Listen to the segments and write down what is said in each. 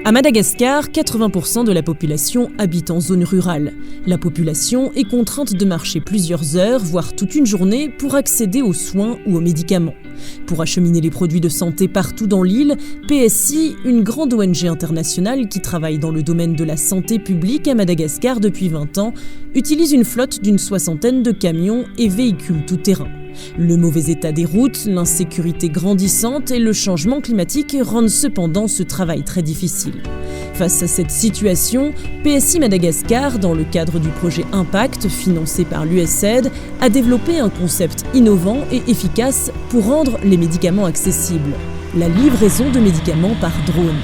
À Madagascar, 80% de la population habite en zone rurale. La population est contrainte de marcher plusieurs heures, voire toute une journée, pour accéder aux soins ou aux médicaments. Pour acheminer les produits de santé partout dans l'île, PSI, une grande ONG internationale qui travaille dans le domaine de la santé publique à Madagascar depuis 20 ans, utilise une flotte d'une 60aine de camions et véhicules tout-terrain. Le mauvais état des routes, l'insécurité grandissante et le changement climatique rendent cependant ce travail très difficile. Face à cette situation, PSI Madagascar, dans le cadre du projet Impact, financé par l'USAID, a développé un concept innovant et efficace pour rendre les médicaments accessibles. La livraison de médicaments par drone.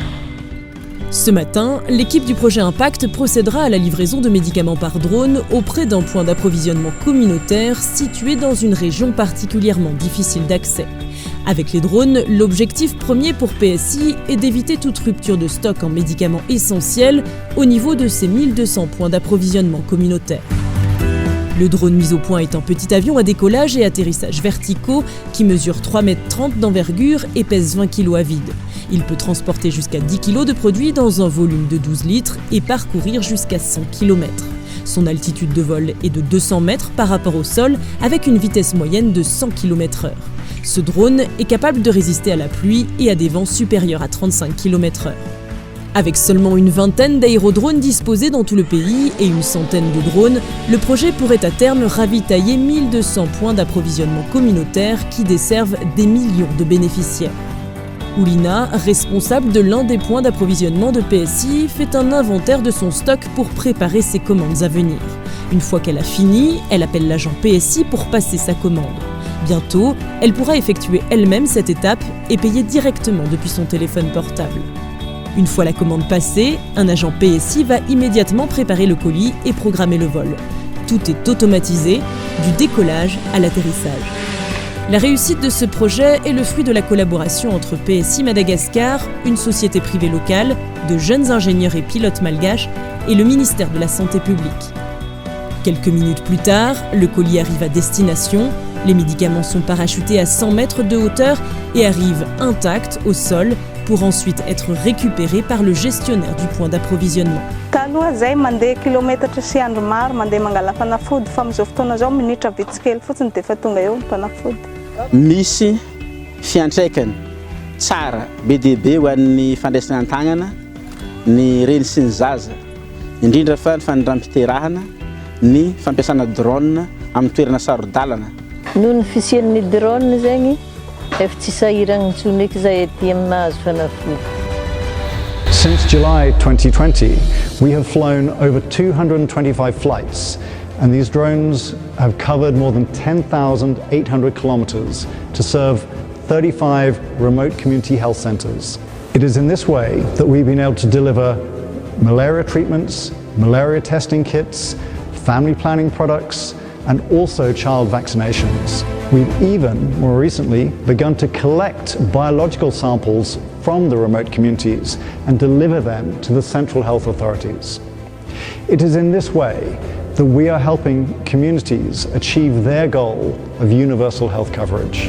Ce matin, l'équipe du projet Impact procédera à la livraison de médicaments par drone auprès d'un point d'approvisionnement communautaire situé dans une région particulièrement difficile d'accès. Avec les drones, l'objectif premier pour PSI est d'éviter toute rupture de stock en médicaments essentiels au niveau de ces 1200 points d'approvisionnement communautaire. Le drone mis au point est un petit avion à décollage et atterrissage verticaux qui mesure 3,30 m d'envergure et pèse 20 kg à vide. Il peut transporter jusqu'à 10 kg de produits dans un volume de 12 litres et parcourir jusqu'à 100 km. Son altitude de vol est de 200 mètres par rapport au sol avec une vitesse moyenne de 100 km/h. Ce drone est capable de résister à la pluie et à des vents supérieurs à 35 km/h. Avec seulement une vingtaine d'aérodrones disposés dans tout le pays et une centaine de drones, le projet pourrait à terme ravitailler 1200 points d'approvisionnement communautaire qui desservent des millions de bénéficiaires. Oulina, responsable de l'un des points d'approvisionnement de PSI, fait un inventaire de son stock pour préparer ses commandes à venir. Une fois qu'elle a fini, elle appelle l'agent PSI pour passer sa commande. Bientôt, elle pourra effectuer elle-même cette étape et payer directement depuis son téléphone portable. Une fois la commande passée, un agent PSI va immédiatement préparer le colis et programmer le vol. Tout est automatisé, du décollage à l'atterrissage. La réussite de ce projet est le fruit de la collaboration entre PSI Madagascar, une société privée locale, de jeunes ingénieurs et pilotes malgaches et le ministère de la Santé publique. Quelques minutes plus tard, le colis arrive à destination, les médicaments sont parachutés à 100 mètres de hauteur et arrivent intacts au sol pour ensuite être récupérés par le gestionnaire du point d'approvisionnement. Misy fiantraikany tsara be dia be ho an'ny fandraisan-tagnana ny reny sy ny zaza indrindra fa ny fanindram-piterahana ny fampiasana drone amin'ny toerana sarodalana. Noho ny fisian'ny drone zegny efa tsy sahiragna intsony eky zahay aty aminazy fanafody. Since July 2020, we have flown over 225 flights, and these drones have covered more than 10,800 kilometers to serve 35 remote community health centers. It is in this way that we've been able to deliver malaria treatments, malaria testing kits, family planning products, and also child vaccinations. We've even, more recently, begun to collect biological samples from the remote communities and deliver them to the central health authorities. It is in this way that we are helping communities achieve their goal of universal health coverage.